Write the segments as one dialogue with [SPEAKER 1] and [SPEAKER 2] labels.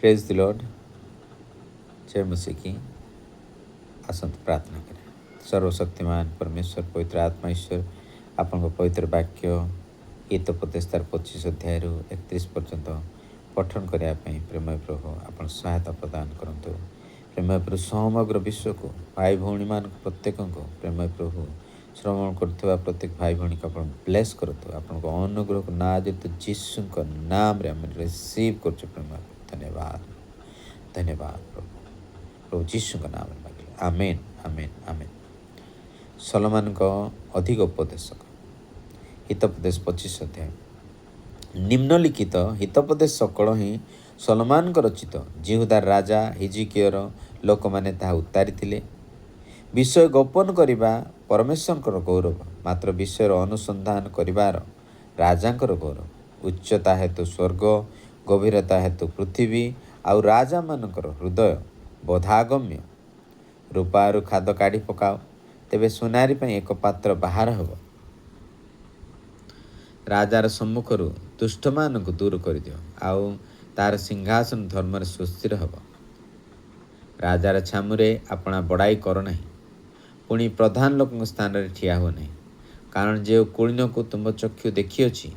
[SPEAKER 1] Praise the Lord. जय मसीह की। आसंत प्रार्थना करें। सर्वशक्तिमान परमेश्वर पवित्र आत्मा ईश्वर आपण पवित्र वाक्य हितोपदेश तार 25 अध्याय 31 पर्यंत पठन करने प्रेमय प्रभु आप सहायता प्रदान करूँ। प्रेमय प्रभु समग्र विश्व को भाई भौणी मान प्रत्येक प्रेमय प्रभु श्रवण कर प्रत्येक भाई भौणी को आप ब्लेस करतु। आपण अनुग्रह को ना जीत जीशु नाम रे आम रिसीव कर प्रेमय धन्यवाद धन्यवाद प्रभु प्रभु जीशु नाम में मांगे आमेन आमेन आमेन। सलोमान को अधिक उपदेशक हितोपदेश 25 अध्याय। निम्नलिखित हितोपदेश सकल ही सलोमान रचित। जिहुदार राजा हिजकियर लोक मैंने ताहा उतारी विषय गोपन करने परमेश्वर गौरव, मात्र विषय अनुसंधान करिवार राजांकर गौरव। उच्चता हेतु स्वर्ग, गभीरता हेतु पृथ्वी, आउ राजा मानकर हृदय बोधागम्य। रूपारू खाद काढ़ी पकाओ, तेबे सुनारी पर एक पात्र बाहर हब। राजार सम्मुखरू दुष्ट मान को दूर कर दियो, आउ तार सिंहासन धर्म सुस्थिर हब। राजार छामुरे अपना बड़ाई कर नहीं, पुणी प्रधान लोक स्थान रे ठिया हो नहीं। कारण जे कुलीन को तुम चक्षु देखिअछि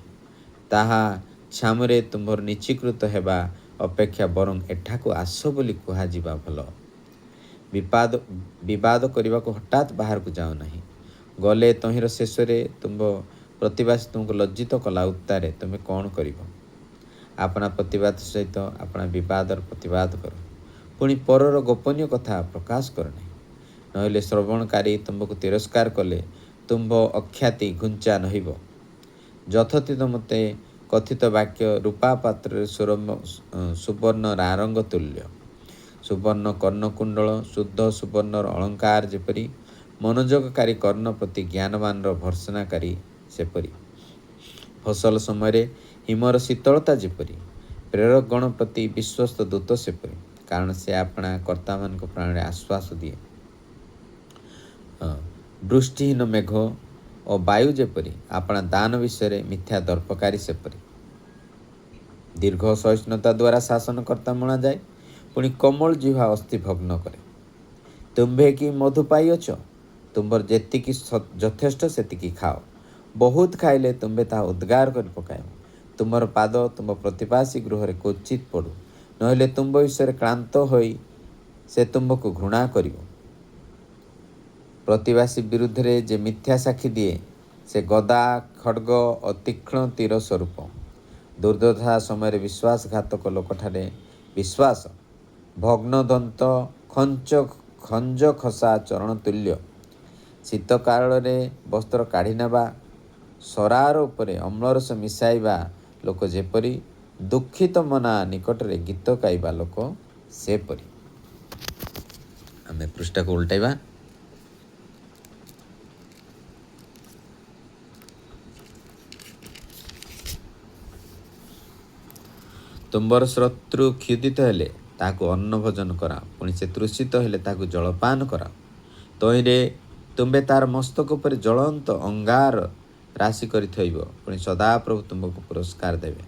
[SPEAKER 1] ताहा छामुरे तुम्भर निचीकृत हेबा अपेक्षा बरं एठाकू आस बोली कुहाजिबा भल। विवाद करने को हठात बाहर को जाओ नहीं। गले तहिर शेष तुम प्रतिवासी तुमको लज्जित कला उत्तारे तुम्हें कौन कर अपना प्रतिवाद सहित अपना विवादर प्रतिवाद कर। पुणी परर गोपनीय कथा प्रकाश कर नहीं, नहिले श्रवणकारी तुमको तिरस्कार कले तुम्भ अख्याति घुंचा नहिब। यथोचित मते कथित वाक्य रूपा पात्र सुवर्ण रारंग तुल्य। सुवर्ण कर्णकुंडल शुद्ध सुवर्णर अलंकार जेपरी, मनोजोगकारी कर्ण प्रति ज्ञानवान भर्सनाकारी सेपरी। फसल समय हिमर शीतलता जेपरी, प्रेरक गण प्रति विश्वस्त दूत सेपरी। कारण से अपना कर्ता मान प्राण आश्वास दिए। वृष्टिहीन मेघ और वायु जेपरी, अपना दान विषय मिथ्या दर्पकारी सेपरी। दीर्घ सहिष्णुता द्वारा शासनकर्ता मणा जाए, पुणी कोमल जिह्वा अस्थि भग्न करे। तुम्भे कि मधु पाइअछ, तुम्बर जेतिकी यथेष्ट सेतिकी खाओ। बहुत खाइले तुम्भे ताहा उद्गार कर पकाए। तुमर पाद तुम प्रतिपासी गृह क्वचित पड़ू, नहिले तुम्भ विषय क्लांत होई से तुम्भको घृणा करिवो। प्रतिवासी विरुद्ध रे जे मिथ्या साक्षी दिए, से गदा खड्ग और तीक्ष्ण तीर स्वरूप। दुर्दशा समय विश्वासघातक लोकठारे विश्वास, भग्नदंत खंज खसा चरण तुल्य। शीत काल वस्त्र काढ़ी नेबा, सरार उपरे अम्लरस मिसाइबा लोक जेपरी, दुखित मना निकटरे गीत गाइबा लोक सेपरी। आमे पृष्ठा को उल्टाइबा। तुम्बर शत्रु क्षुदित हेले ताकू अन्न भोजन करा, पुणी से तृषित हेले ताकू जलपान करा। तहिरे तुम्बे तार मस्तक पर जलंत अंगार राशि करि थइब, पुणी सदाप्रभु तुमको पुरस्कार देवे।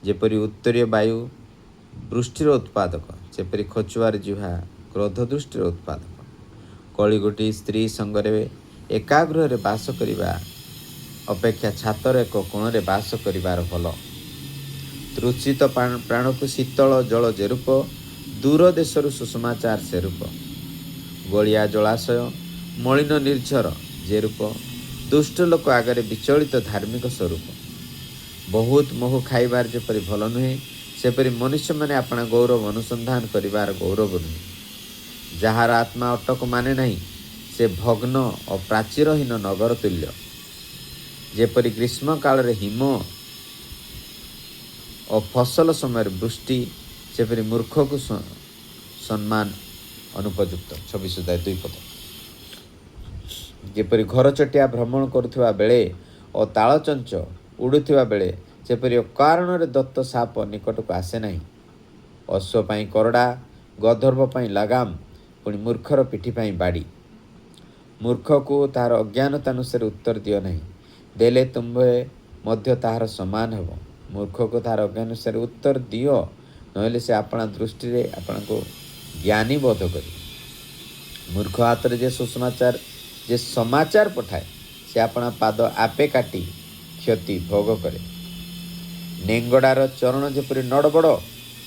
[SPEAKER 1] जेपरी उत्तरीय वायु वृष्टिर उत्पादक, सेपरी खचुआर जिह्वा क्रोध दृष्टिर उत्पादक। कली गोटी स्त्री संगरे एकाग्रह बास करिबा अपेक्षा छातर एक कोण रे बास करिबार भल। तृषित प्राण को शीतल जल जेरूप, दूर देशर सुसमाचार से रूप। गलिया जलाशय मलिन निर्झर जेरूप, दुष्ट लोक आगे विचलित धार्मिक स्वरूप। बहुत मोह खाइबार जेपरी भल नुहे, सेपरी मनुष्य माने अपना गौरव अनुसंधान करिबार गौरव नुहे। जहार आत्मा अटक माने नहीं, से भग्न और प्राचीरहीन नगर तुल्य। जेपरी ग्रीष्म काल रे हिम और फसल समय वृष्टि, सेपरी मूर्ख को सम्मान अनुपयुक्त। 26:2 पद। जेपरी घर चटिया भ्रमण करुवा बेले और तालचंच उड़ुवा बेले, सेपरी अकारण रे दत्त साप निकट को आसे नहीं। अश्व पाई करड़ा, गधर्व पाई लगाम, पुणी मूर्खर पिठी पाई बाड़ी। मूर्ख को तार अज्ञानतानुसार उत्तर दियो नहीं, देले तुम्भे मध्य ताहार समान हेब। मूर्ख को तार अज्ञानुसार उत्तर दियो, नहले से आपणा दृष्टि रे आपण को ज्ञानी बोध करी। मूर्ख हाथ रे जे सुसमाचार जे समाचार पठाए से आपणा पाद आपे काटी क्षति भोग करे। नेंगड़ार चरण जेपरी नड़बड़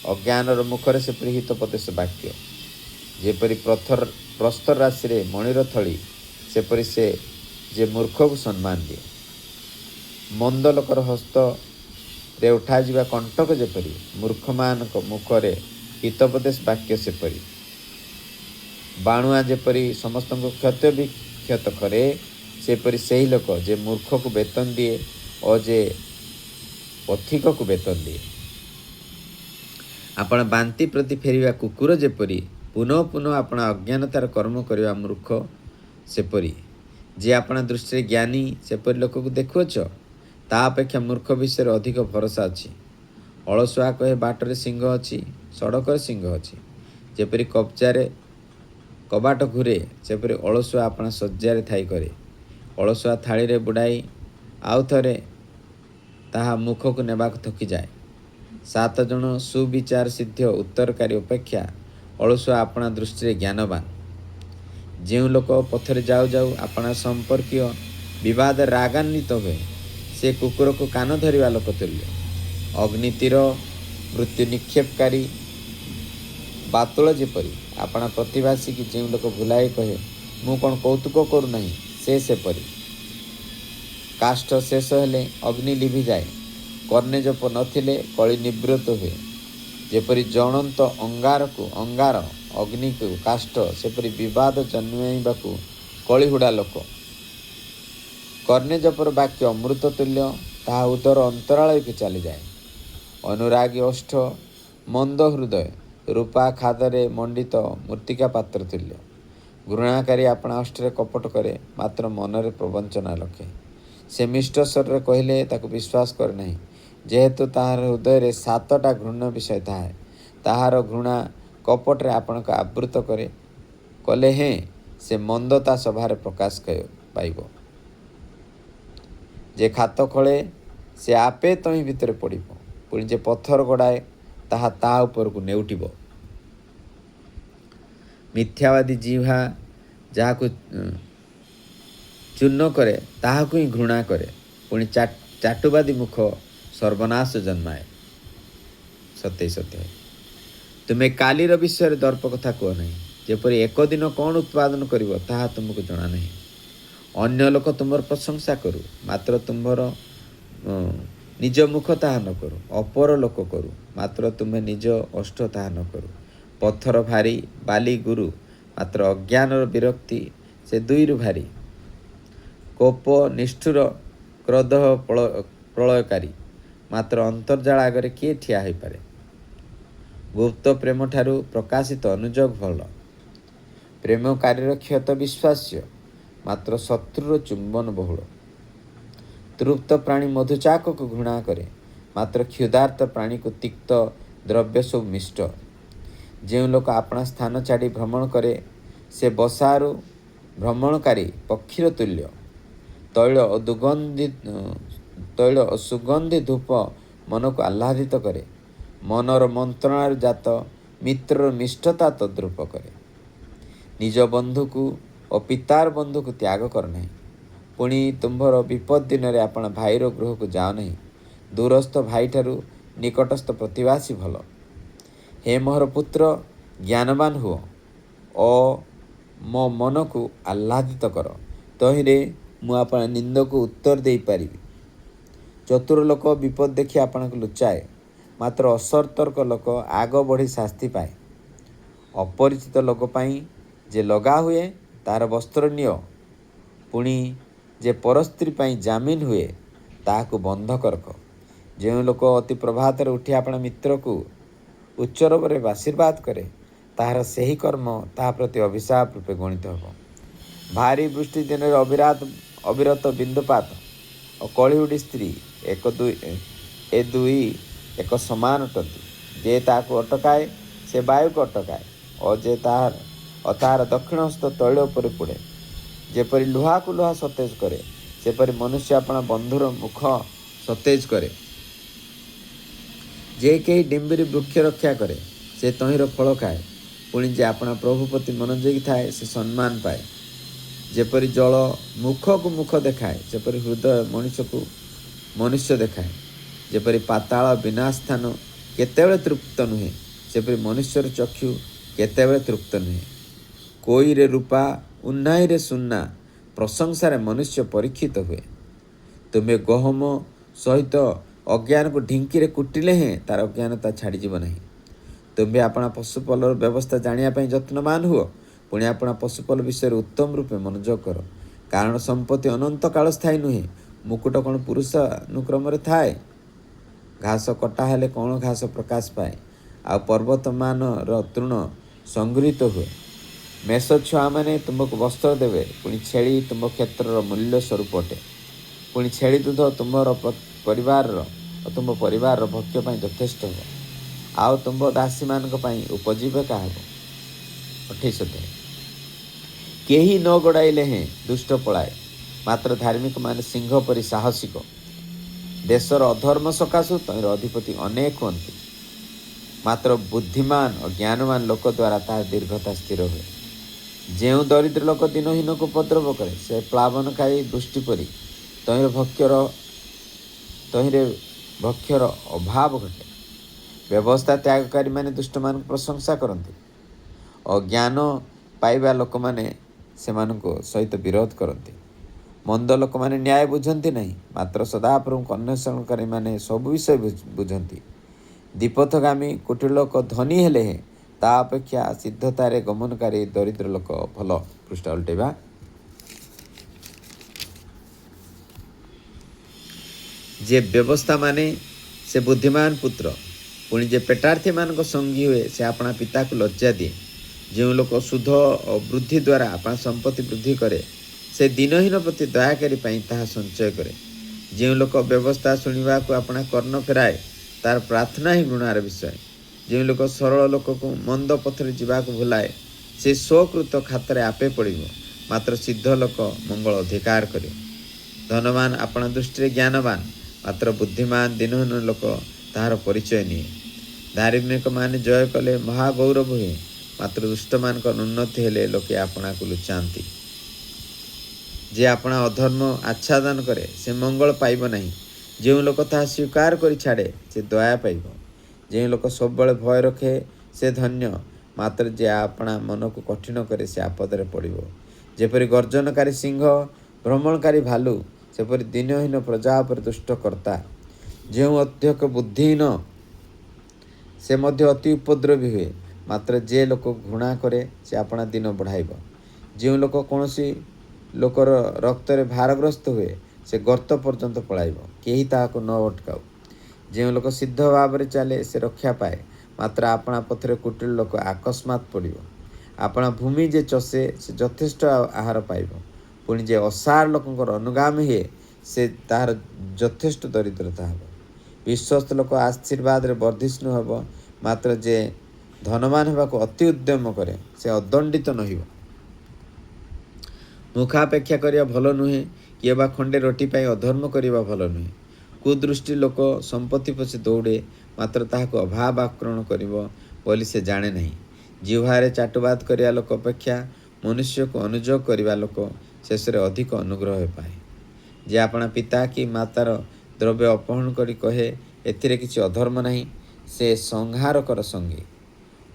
[SPEAKER 1] अज्ञानर मुखरे सेपरी हितोपदेश वाक्य। जेपरी प्रस्तर राशि रे मणिर थली सेपरी से जे मूर्ख को सम्मान दिए। मंद लोकर हस्त रे उठा जिबा कंटक जेपरी मूर्ख मान मुखरे हितोपदेश वाक्य सेपरी। बाणुआ जेपरी समस्त क्षत विक्षत करे सेपरी सही लोक जे मूर्ख को वेतन दिए और जे पथिक को वेतन दिए। आपण बांति प्रति फेरिया कुकुर जेपरी पुनः पुनः आपण अज्ञानतार कर्म करवा मूर्ख सेपरी। जे आपण दृष्टि ज्ञानी सेपरी लोक को देखुअछ ता अपेक्षा मूर्ख विषय अधिक भरोसा अच्छी। अलसुआ कहे बाटर सिंह अच्छी सड़क सिंह अच्छी। जेपरी कबाट घूरे सेपरी अलसुआ आपण शज्जार थाई करे। अलसुआ थाली रे बुड़ाई आउ थरे ताहा मुख को नेबाक थकी जाए। 7 जन सुविचार सिद्ध उत्तरकारी अपेक्षा अलसुआ अपना दृष्टि ज्ञानवान। जो लोक पथरे जाऊ जाऊ अपना संपर्कीय विवाद रागान्वित हुए से कुकुर को कान धरिवा लोक तुल्य। अग्नितीर मृत्यु निक्षेपकारी बातुल जेपरी अपना प्रतिभासी की जो लोक भुलाई कहे मु कौन कौतुक करूना से सेपरी। काष्ठ शेष हेले अग्नि लिभि जाए कर्णे जप नथिले कली निवृत्त हुए। जेपरी जणंत अंगार अग्नि को काष्ठ सेपरी विवाद जन्माइबाकू कलिहुड़ा लोक। कर्णे जपर वाक्य अमृत तुल्य ताहा उदर अंतरालय को चली जाए। अनुरागी ओष्ठ मंद हृदय रूपा खादरे मंडित मृत्तिका पात्र तुल्य। घृणाकारी अपना अष्टरे कपट करे मात्र मनरे प्रवंचना लखे। से मिष्ट स्वर कहले ताको विश्वास करे नहीं जेहेतु ताहार हृदय रे 7टा घृण्य विषय थाए। ताहार घृणा कपट रे आपण को आवृत करे कले हें से मंदता सभारे प्रकाश पाइब। जे खात खळे से आपे तही भितर पड़िब पुणी जे पत्थर गड़ाए ताहा ता उपर को नेउटिब। मिथ्यावादी जीवा जहाँ चूर्ण करे ताहाकु ही घृणा करे पुणी चाटुवादी मुख सर्वनाश जन्माए। सत्य सत्य तुम्हें कालीर विषय दर्प कथा कह नहीं। जेपरी एक दिन कौन उत्पादन करिवो ताहा तुमको जना नहीं। अन्य लोक तुमर प्रशंसा करू मात्र तुम्हार निज मुख ताहा न करू। अपर लोक करू मात्र तुम्हें निज अष्ट ताहा न करू। पत्थर भारी बाली गुरु मात्र अज्ञान विरक्ति से दुईरु भारी। कोप निष्ठुर क्रोध प्रलयकारी मात्र अंतर्जाल आगे किए ठिया हो पारे। गुप्त प्रेम ठारू प्रकाशित अनुजोग भल। प्रेमकारीर क्षत विश्वास्य मात्र शत्रुर चुंबन बहुल। तृप्त प्राणी मधुचाक को घृणा करे मात्र क्षुधार्त प्राणी को तिक्त द्रव्य सब मिष्ट। जो लोक अपना स्थान छाड़ी भ्रमण करे से बसारू भ्रमणकारी पक्षीर तुल्य। तैल और सुगंधि धूप मन को आह्लादित करे। मनर मंत्रणा जात मित्रर मिष्टता तद्रूप करे। निज बंधु को और पितार बंधु को त्याग कर नहीं पुणी तुम्भर विपद दिन में आपण भाईर गृह को जाओ नहीं। दूरस्थ भाई ठारू निकटस्थ प्रतिवासी भल। हे मोहर पुत्र ज्ञानवान हुओ और मो मन को आह्लादित कर तहिरे मु आपण निंद को उत्तर दे पारि। चतुर लोक विपद देखि आपण को लुचाए मात्र असतर्क लोक आग बढ़ी शास्ति पाए। अपरिचित लोक पाई जे लगा हुए तार वस्त्र नियो पुणी जे परस्त्री पाई जामिन हुए ताकू बंधक रख। जो लोक अति प्रभात उठी आपण मित्र को उच्चरवरे आशीर्वाद करे ताहार सही कर्म ताहा प्रति अभिशाप रूपे गणित हो। भारी वृष्टि दिन अविरत बिंदुपात और कलिहुड़ी स्त्री ए दुई एक समान अटंती। जे ताकू अटकाए से वायु को अटकाए और जे ताहार दक्षिण हस्त तैल उपर पुड़े। जेपरी लुहा को लुहा सतेज करे सेपरी मनुष्य अपना बंधुर मुख सतेज करे। जे कहीं डिम्बरी वृक्ष रक्षा करे से तहिर फल खाए पुणी जे अपना प्रभु प्रति मनोयोगी थाए से सम्मान पाए जेपरी जल मुख को मुख देखाए सेपरी हृदय मनुष्य को मनुष्य देखाए जेपरी पाताल विनाश स्थान केतेबेले तृप्त नुहे सेपरी मनुष्यर चक्षु केतेबेले तृप्त नुहे कोई रे रूपा उन्नाई रे सुन्ना प्रशंसार मनुष्य परीक्षित हुए तुम्हें गहम सहित अज्ञान को ढिंकी कुटिले हें तार अज्ञानता छाड़ीज ना तुम्हें अपना पशुपलर व्यवस्था जानापी यत्नवान हुआ पुणी अपना पशुपल विषय उत्तम रूपे मनोयोग कर कारण संपत्ति अनंत काल स्थायी नुहे मुकुट कौन पुरुष अनुक्रम थाए घास कटा हेले कौन घास प्रकाश पाए आ पर्वत मान तृण संगृहित हुए मेष छुआ मैंने तुमको वस्त्र देवे पुणी छेली तुम क्षेत्र मूल्य स्वरूप अटे पुणी छेली दूध तुम परिवार तुम परिवार भक्ष्य यथेष्ट हो आउ तुम दासी मान उपजीविका हे 28 केही न गोड़ाइले हें दुष्ट पलाए मात्र धार्मिक मान सिंह परी साहसिक देशर अधर्म सकाशु तैर अधिपति अनेक हमें मात्र बुद्धिमान और ज्ञानवान लोक द्वारा तार दीर्घता स्थिर हुए जो दरिद्र लोक दिनहीन को उपद्रव करे से प्लावनकारी दृष्टि परी तैर भक्ष्यर अभाव घटे व्यवस्था त्यागकारी माने दुष्ट मान प्रशंसा करते और ज्ञान पाइबा लोक माने सेमाननको सहित विरोध करते मंद लोक माने न्याय बुझंती नहीं मात्र सदाप्रभु अन्वेषणकारी माने सब विषय बुझंती दीपथगामी कुटीर लोक धनी हेले हे ता अपेक्षा सिद्धतार गमनकारी दरिद्र लोक भल पृष्ठ उल्टेबा जे व्यवस्था माने से बुद्धिमान पुत्र पुणी जे पेटार्थी मान संगी हुए से अपना पिता को लज्जा दिए जो लोग शुद्ध और वृद्धि द्वारा अपना संपत्ति वृद्धि करे से दिनहीन प्रति दयाकारी ताहा संचय करे जो लोग व्यवस्था शुणा को अपना कर्ण फेराए तार प्रार्थना ही घृणार विषय जो लोग सरल लोक को मंद पथरे जावाक भुलाए से स्वकृत खातर आपे पड़ो मात्र सिद्ध लोक मंगल अधिकार करे धनवान अपना दृष्टि ज्ञानवान मात्र बुद्धिमान दिनहीन लोक ताहार परिचय निये धार्मिक मान जय कले महागौरव हुए मात्र दुष्ट मान उन्नति हेले लोके आपना को लुचाती जे अपना अधर्म आच्छादन करे से मंगल पाइब नहीं जो लोक ताहा स्वीकार कर छाड़े से दया पाइब जो लोक सब भय रखे से धन्य मात्र जे अपना मन को कठिन करे से आपदरे पड़ो जेपरी गर्जनकारी सिंह भ्रमणकारी भालू सेपरी दिनहीन प्रजा पर दुष्ट कर्ता जो अत्यक बुद्धिहीन से मध्य अति उपद्रवी हुए मात्र जे लोक घृणा करे से अपना दिन बढ़ाइब जो लोक कौन लोकर रक्त भारग्रस्त हुए से गर्त पर्यंत पलाइब केही ताहाको न अटकाऊ जो लोक सिद्ध भाव में चले से रक्षा पाए मात्र अपना पथरे कुटिल लोक अकस्मात पड़ो अपना भूमि जे चषे से यथेष्ट आहार पाइब पुणी जे असार लोकंकर अनुगामी हुए से ताहार यथेष्ट दरिद्रता हे विश्वस्त लोक आशीर्वाद रे वर्धिष्णु हेब मात्र जे धनवान होगा अति उद्यम करे से अदंडित नहिब मुखापेक्षा करिया भल नुहे किए बा खंडे रोटी पाई अधर्म करिया भल नुहे कुदृष्टि लोक संपत्ति पछे दौड़े मात्र ताहाको अभाव आक्रमण करिब बोली से जाने नहीं जिह्वारे चाटुबाद करिया लोक अपेक्षा मनुष्य को अनुयोग करिया लोक शेषरे अधिक अनुग्रह पाए जे अपना पिता कि मातार द्रव्य अपहरण करी कहे एथिरे किछि अधर्म नहीं से संहार कर संगी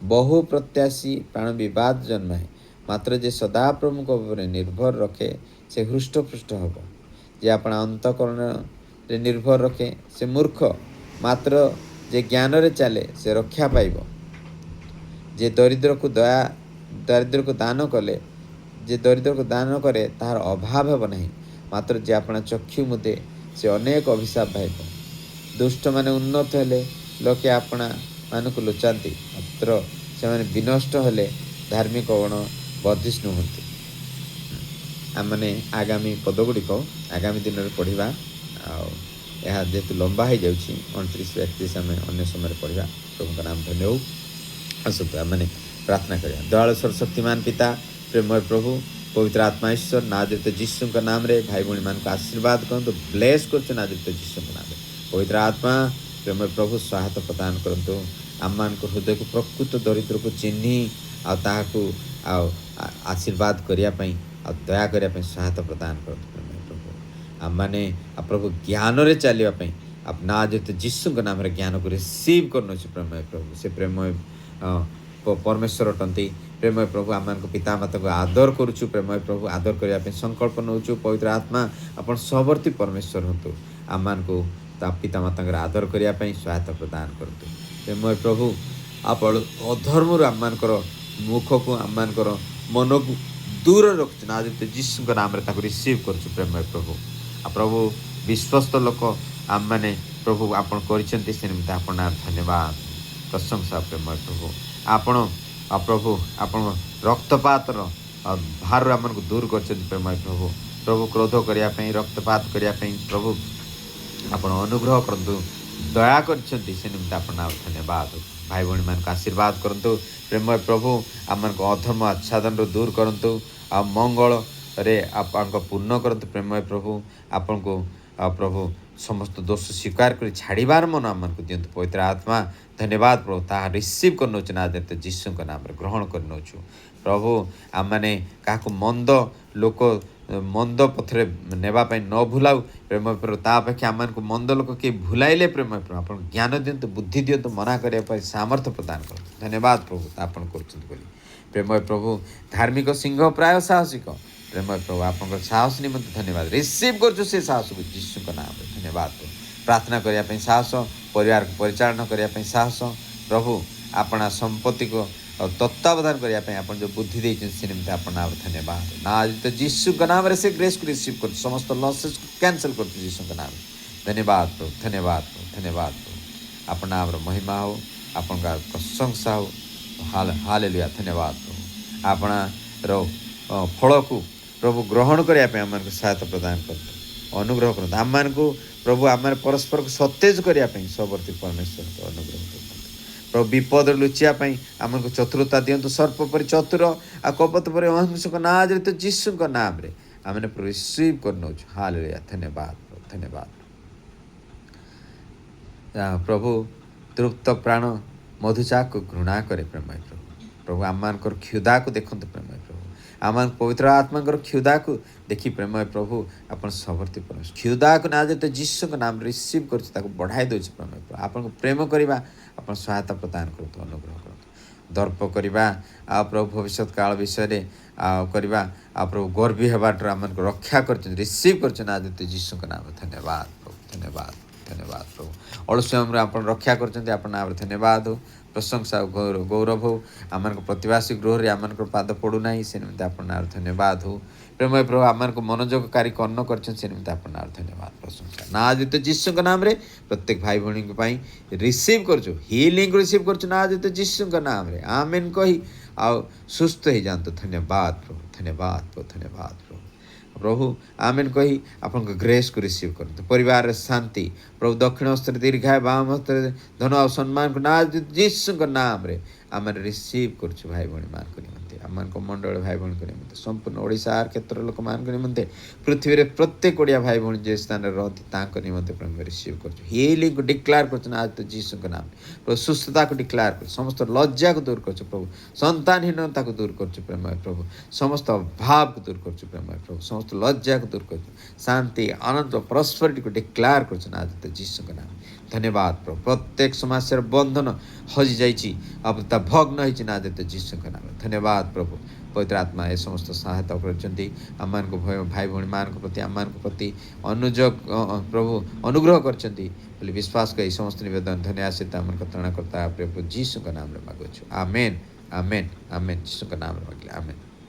[SPEAKER 1] बहु प्रत्याशी प्राण विवाद जन्माए मात्र जे सदा प्रमुख उपरे निर्भर रखे से हृष्टपृष्ट हब जे अपना अंतकरण रे निर्भर रखे से मूर्ख मात्र जे ज्ञान रे चले से रक्षा पाइब जे दरिद्र को दान कले जे दरिद्र को दान करे ताहार अभाव हेब नहीं मात्र जे अपना चक्षु मुदे से अनेक अभिशाप पाइब दुष्ट माने उन्नत हेले लोके अपना मानक लुचाती मात्र से माने विनष्ट हेले धार्मिक गण वर्धिष्णु होती आमने आगामी पदगुड़िक आगामी दिन में पढ़ा जेहेतु लंबा हो जाऊँगी 29-31 आम अन्य समय पढ़ा प्रभु नाम धन्य हो आसतु आम प्रार्थना करिया दयालु सर्वशक्तिमान पिता प्रेमय प्रभु पवित्र आत्मा ईश्वर नाजरित जीशु नाम रे भाई भाई मान को आशीर्वाद करते ब्लेस कर नाजरित जीशु नाम पवित्र आत्मा प्रेमय प्रभु सहायता प्रदान करंतु आम हृदय को प्रकृत दरिद्र को चिन्ही आशीर्वाद करने दया करने सहायता प्रदान करंतु प्रेमय प्रभु आम मैंने प्रभु ज्ञान रे चलने आप ना जेते जीशु नाम रे ज्ञान को रिसीव करनो प्रेमय प्रभु से प्रेमय परमेश्वर अटंती प्रेमय प्रभु आम पिता माता को आदर करुचु प्रेमय प्रभु आदर करने संकल्प नौचु पवित्र आत्मा अपन सबर्ती परमेश्वर हूँ आम को पिता माता आदर करने सहायता प्रदान करतु प्रेमय प्रभु आप अधर्म आम मुख को आम मन को दूर रखु ना जब जीशु नाम रिसीव करुचु प्रेमय प्रभु प्रभु विश्वस्त लोक आम मैंने प्रभु आपन कर आपण धन्यवाद प्रशंसा प्रेमय प्रभु आपण प्रभु आपण रक्तपात भार आम को दूर कर प्रेमय प्रभु प्रभु क्रोध करने रक्तपात करने प्रभु आपण अनुग्रह करतु दया कर धन्यवाद भाई भाई मान आशीर्वाद करतु प्रेमय प्रभु आम अधर्म आच्छादन दूर करतु आ मंगल रे आप पूर्ण करतु प्रेमय प्रभु आपण को प्रभु समस्त दोष स्वीकार कर छाड़बार मन आम को दिंतु पवित्र आत्मा धन्यवाद प्रभु ता रिसीव कर नौ ना देते जीशु नाम ग्रहण कर नौ प्रभु आम मैंने क्या मंद लोक मंद पथरे नेबाई न भूलाऊ प्रेमय प्रभु तापेक्षा आम को मंद लोक किए भूलाइले प्रेमय प्रभु आप ज्ञान दिंतु बुद्धि दिंतु मना करने सामर्थ्य प्रदान कर धन्यवाद प्रभु आपन कर प्रेमय प्रभु धार्मिक सिंह प्राय साहसिक प्रेमय प्रभु आप साहस निमंत धन्यवाद रिसीव कर साहस को जीशु नाम धन्यवाद प्रार्थना करने साहस परिवार को परिचालन करने साहस प्रभु अपना संपत्ति को तत्वावधान करने आप जो बुद्धि देते से निमित्त आप धन्यवाद ना तो जीशु का नाम से ग्रेस को रिसीव कर समस्त लॉसेस को कैंसल कर जीशु का नाम धन्यवाद प्रभु धन्यवाद प्रभु धन्यवाद प्रभु अपना महिमा हो अपन प्रशंसा हो हालेलुया धन्यवाद प्रभु अपना फल को प्रभु ग्रहण करने आम सहायता प्रदान करते अनुग्रह कर आम को प्रभु आम परस्पर को सतेज करने सबर्ती परमेश्वर को अनुग्रह कर प्रभु विपद लुचापी आम को चतुरता दिंतु सर्प पर चतुर आ कपत पर अहिंसक ना तो जीशु नाम रे आम रिसीव कर नौ हालेलुया धन्यवाद धन्यवाद प्रभु तृप्त प्राण मधुचा को घृणा करे प्रेमय प्रभु प्रभु आम क्षुदा को देखते प्रेमय प्रभु आम पवित्र आत्मा क्षुदा को देखी प्रेमय प्रभु अपन सबर्ती परमेश्वर क्षुदा को ना देते जीशु नाम रिसीव कर बढ़ाई दे प्रेमय प्रभु आपन प्रेम करवा अपन सहायता प्रदान करतु अनुग्रह करतु दर्प करवा आ प्रभु भविष्य काल विषय करवा आ प्रभु गर्वी होबाटर आम रक्षा कर रिसीव कर ना देते जीशु नाम धन्यवाद प्रभु धन्यवाद धन्यवाद प्रभु अलस्यम आप रक्षा कर नाम धन्यवाद हो प्रशंसा गौरव हो आम प्रतिवासी गृह में आम पाद पड़ूना से निमित्त आप धन्यवाद हो प्रेमय प्रभु आम को मनोजोगकारी कर्ण कर निमित्त आप धन्यवाद प्रशंसा ना जीत जीशु नाम रे प्रत्येक भाई भाई रिसीव कर हिलिंग रिसीव कर ना जीत जीशु नाम रे आमेन कही आ सुस्थ हो जातु धन्यवाद प्रभु धन्यवाद प्रभु धन्यवाद प्रभु प्रभु आमेन कही आपन ग्रेस को रिसीव करते परिवार शांति प्रभु दक्षिण हस्तर दीर्घाय बाम हस्तर धन और सम्मान को ना जीशु नाम रे आम रिसीव कर भाई भाई मान को निमंते आम मंडल भाई भाई को निमंते संपूर्ण ओडिशा क्षेत्र लोक मान को निमंते पृथ्वी रे प्रत्येक ओडिया भाई भाई जे स्थान रहती निमंते प्रेम रिसीव कर हिलिंग को डिक्लेयर कर आज तो जीशु नाम प्रभु सुस्थता को डिक्लेयर कर समस्त लज्जा को दूर कर प्रभु संतानहीनता को दूर कर प्रेम प्रभु समस्त अभाव को दूर कर प्रेम प्रभु समस्त लज्जा को दूर कर शांति आनंद प्रॉस्पेरिटी को डिक्लेयर कर आज तो जीशु नाम धन्यवाद प्रभु प्रत्येक समस्या बंधन हजि जाइए अब ता भग्न होती ना देते जीशु नाम धन्यवाद प्रभु पवित्र आत्मा ये समस्त सहायता कर भाई भाई मान प्रति आम प्रति अनुजोग प्रभु अनुग्रह कर विश्वास कर समस्त निवेदन धन्यवाद से आम त्राणकर्ता प्रभु जीशु नाम मांगुछु आमेन आमेन आमेन जीशु नाम मांगे आमेन।